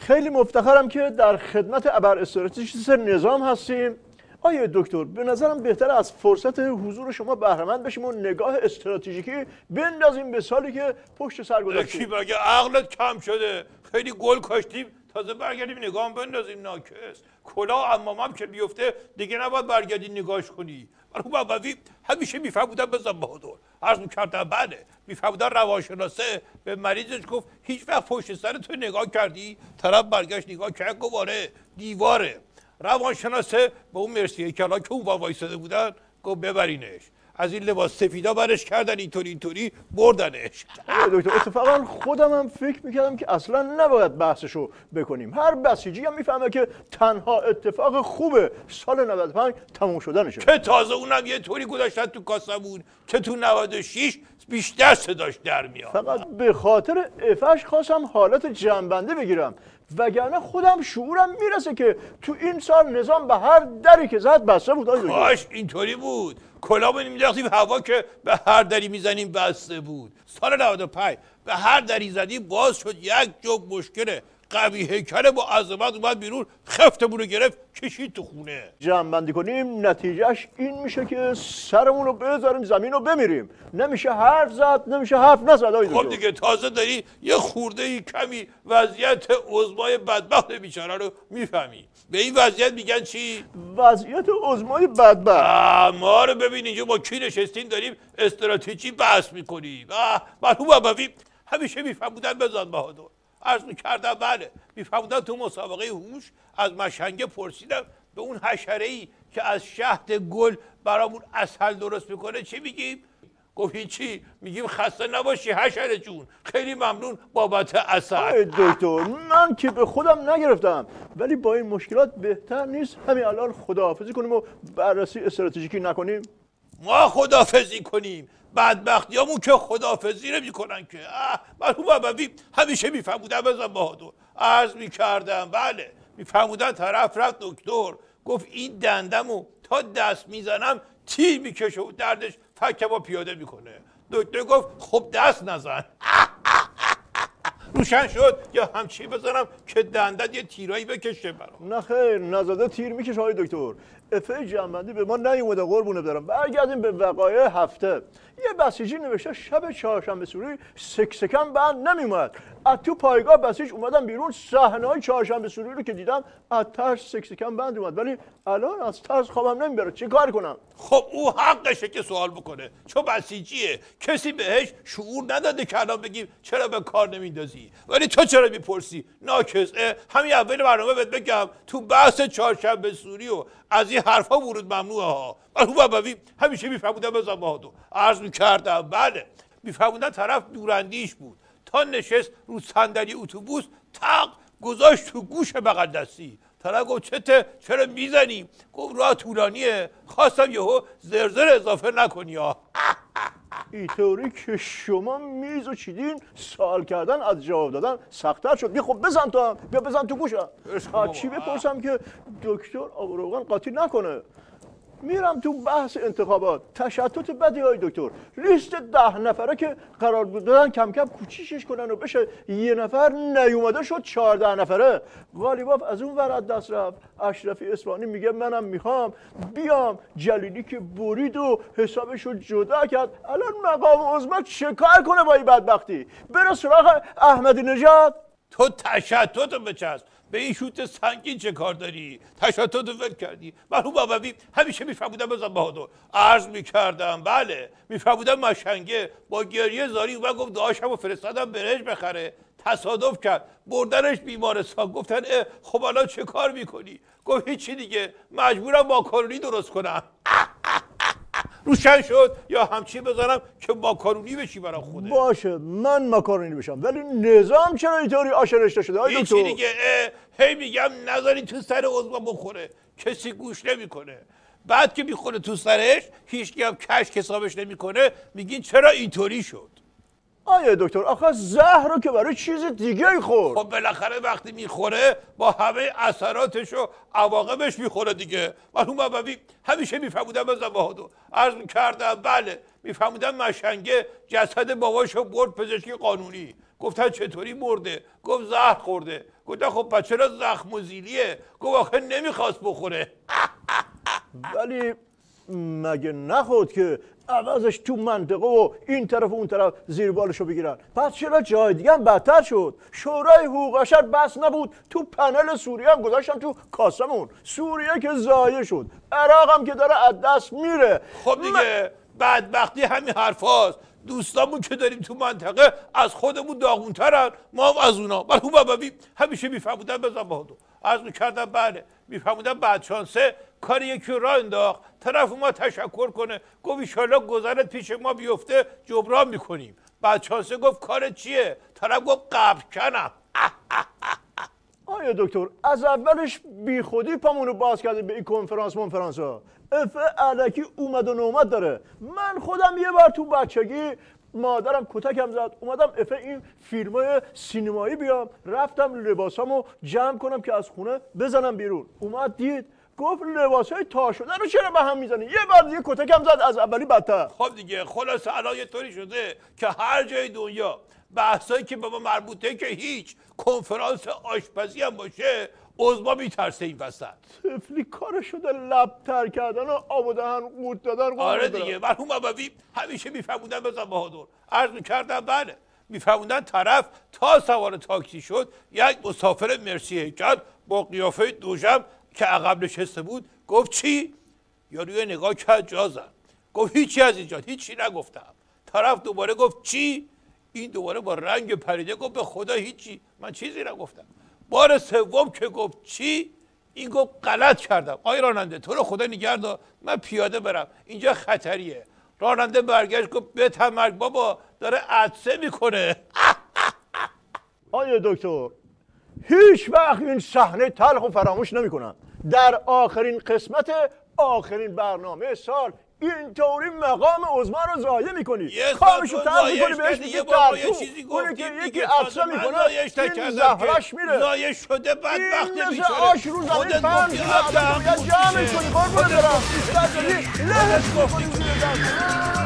خیلی مفتخرم که در خدمت ابر استراتژیست نظام هستیم. آیه دکتر، به نظرم بهتر از فرصت حضور شما بهره‌مند بشیم و نگاه استراتژیکی بندازیم به سالی که پشت سر گذاشتیم. کی مگه عقلت کم شده؟ خیلی گل کاشتیم، تازه برگردیم نگاه بندازیم. ناکس کلاه عمامم که بیفته دیگه نباید برگردی نگاهش کنی. من بابوی همیشه میفهمودم بزن بهادر عرض میکردم بله میفهمودم روانشناسه به مریضش گفت هیچ وقت پشت سر تو نگاه کردی؟ طرف برگشت نگاه کرد گفت آره دیواره. روانشناسه به اون مرسیه کلا که اون وایساده بودن گفت ببرینش. از این لباس سفیدا برش کردن اینطوری بردنش. دکتر اتفاقا خودم هم فکر میکردم که اصلا نباید بحثشو بکنیم. هر بسیجی هم میفهمه که تنها اتفاق خوبه سال 95 تموم شدنشه. که تازه اونم یه طوری گذاشتن تو کاسمون که تو 96 بیشتر صداش در میاد. فقط به خاطر افش خواستم حالت جنبنده بگیرم، وگرنه خودم شعورم میرسه که تو این سال نظام به هر دری که زد بسته بود. کاش اینطوری بود. کلامو مینداختیم هوا که به هر دری میزنیم بسته بود. سال 95 به هر دری زدیم باز شد یک جوک مشکله. قوی هیکله با عظمت اومد بیرون، خفتمون رو گرفت کشید تو خونه. جمع بندی کنیم نتیجهش این میشه که سرمون رو بذاریم زمین رو بمیریم. نمیشه حرف زد، نمیشه حرف نزد. خب دیگه تازه داری یه خورده کمی وضعیت عظمای بدبخت بیچاره رو میفهمی. به این وضعیت میگن چی؟ وضعیت عظمای بدبخت. ما رو ببین اینجا با کی نشستیم داریم استراتژی بحث میکنیم. مرحوم ابوی همیشه میفهمودن بزن بهادر. عرض میکردم بله میفهمودن تو مسابقه هوش از مشنگه پرسیدم به اون حشره‌ای که از شهد گل برامون عسل درست میکنه چی میگیم؟ گفت هیچی. میگیم خسته نباشی حشره جون، خیلی ممنون بابت عسل. دکتر من که به خودم نگرفتم، ولی با این مشکلات بهتر نیست همین الان خداحافظی کنیم و بررسی استراتژیکی نکنیم؟ ما خداحافظی کنیم؟ بدبختیامون که خداحافظی نمی‌کنن که. مرحوم ابوی همیشه میفهمودن بزن بهادر. عرض میکردم بله میفهمودن طرف رفت دکتر گفت این دندمو تا دست میزنم تیر میکشه و دردش فکمو پیاده میکنه. دکتر گفت خب دست نزن. روشن شد یا همچی بزنم که دندت یه تیرایی بکشه برام؟ نه خیر نزده تیر میکشه های دکتر. افه جنبندی به ما نیومده قربونه برم. برگردیم به وقایع هفته. یه بسیجی نوشته شب چهارشنبه سوری سکسکم بند نمیومد. از تو پایگاه بسیج اومدم بیرون، صحنه‌های چهارشنبه سوری رو که دیدم از ترس سکسکم بند اومد، ولی الان از ترس خوابم نمیبره. چه کار کنم؟ خب او حقشه که سوال بکنه، چون بسیجیه. کسی بهش شعور نداده که الان بگیم چرا به کار نمیندازی، ولی تو چرا میپرسی؟ ناکس همین اول برنامه بهت بگم تو بحث چهارشنبه سوری و از این حرفا ورود ممنوعه ها. مرحوم ابوی همیشه میفهمودن بزن بهادر. عرض میکردم بله میفهمودن طرف دوراندیش بود، تا نشست رو صندلی اتوبوس تق گذاشت تو گوش بغل دستی. طرف گفت چته چرا میزنی؟ گفت راه طولانیه خواستم یهو زرزر اضافه نکنی ها. اینطوری که شما میزو چیدین سوال کردن از جواب دادن سخت‌تر شد. بیا خب بزن تو هم، بیا بزن تو گوشم. چی بپرسم که دکتر آب روغن قاطی نکنه؟ میرم تو بحث انتخابات. تشتت بدی های دکتر. لیست 10 نفره که قرار بود دادن کم کم کوچیکش کنن و بشه یه نفر نیومده شد 14 نفره. غالیباف از اون ور از دست رفت. اشرفی اصفهانی میگه منم میخوام بیام. جلیلی که برید و حسابشو جدا کرد. الان مقام عظما چه کار کنه با این بدبختی؟ بره سراغ احمدی نژاد. تو تشتت بچسب. به این شوت سنگین چه کار داری؟ تشتت ول کردی. مرحوم ابوی همیشه میفهمودن بزن بهادر. عرض میکردم بله میفهمودن مشنگه با گریه زاری اومد گفت داشتمو فرستادم برنج بخره، تصادف کرد بردنش بیمارستان. گفتن خب الان چه کار میکنی؟ گفت هیچی دیگه مجبورم ماکارونی درست کنم. روشن شد یا همچی بزنم که ماکارونی بشی برای خوده؟ باشه من ماکارونی بشم، ولی نظام چرا اینطوری آشرشته شده؟ هیچی دیگه هی میگم نذاری تو سر عضو بخوره، کسی گوش نمیکنه. بعد که میخوره تو سرش هیچ هم کش حسابش نمیکنه، میگین چرا اینطوری شد؟ آیه دکتر آخه زهر رو که برای چیز دیگه خورد. خب بالاخره وقتی میخوره با همه اثراتش و عواقبش میخوره دیگه. مرحوم بابوی همیشه میفهمودن بزن بهادر، عرض میکردم بله میفهمودن مشنگه جسد باباشو برد پزشکی قانونی. گفتن چطوری مرده؟ گفت زهر خورده. گفتن خب پس چرا زخم و زیلیه؟ گفت آخه نمیخواست بخوره. ولی مگه نخود که عوضش تو منطقه و این طرف و اون طرف زیر بالشو بگیرن؟ پس چرا جای دیگه هم بدتر شد؟ شورای حقوق بشر بس نبود تو پنل سوریه هم گذاشتن تو کاسمون. سوریه که ضایع شد، عراق هم که داره از دست میره. خب دیگه بدبختی همین حرف هاست. دوستامون که داریم تو منطقه از خودمون داغونترن، ما هم از اونا. مرحوم بابوی همیشه میفهمودن بزن بهادر، عرض میکردم بله میفهمودن بدشانسه کار یکی رو راه انداخت، طرف ما تشکر کنه گفت ایشالله گذرت پیش ما بیفته جبران میکنیم. بدشانسه گفت کارت چیه؟ طرف گفت قبر کنم. آیا دکتر از اولش بی خودی پامونو باز کرده به این کنفرانس ها. افه علکی اومد و نومد داره. من خودم یه بار تو بچگی مادرم کتکم زد اومدم افه این فیلمای سینمایی بیام، رفتم لباسامو جمع کنم که از خونه بزنم بیرون. اومد دید گفت لباسای تا شده رو چرا به هم میزنی؟ یه بار دیگه کتکم زد از اولی بدتر. خب دیگه خلاص الان یه طوری شده که هر جای دنیا بحثایی که به ما مربوطه که هیچ کنفرانس آشپزی هم باشه عضما میترسه این وسط. طفلی کار شده لبتر کردن و آب و دهن قورت دادن. آره دیگه مرحوم بابوی همیشه میفهموندن بزن بهادر، عرض میکردم بله میفهموندن طرف تا سوار تاکسی شد یک مسافر مرسی هیکل با قیافه دوژم که عقب نشسته بود گفت چی؟ یاروی نگاه کرد جا زد گفت هیچی از اینجا هیچی نگفتم. طرف دوباره گفت چی؟ این دوباره با رنگ پریده گفت به خدا هیچی من چیزی نگفتم. بار سوم که گفت چی؟ این گفت غلط کردم. آی راننده تو رو خدا نگهدار من پیاده برم اینجا خطریه. راننده برگشت گفت به تمرگ بابا داره عطسه میکنه. آیا دکتر هیچ وقت این صحنه تلخ و فراموش نمیکنم. در آخرین قسمت آخرین برنامه سال اینطوری مقام عظما رو ضایع میکنی. کامشو تمام میکنی بهش میگی ترسو. اونی که یکی عطسه میکنه این زهرش میره. ضایع شده بدبخت این مثل بیچاره. آش رو زمین پهن میشه آدم باید جمعش کنی قربونت برم. لهش میکنی زیر دست.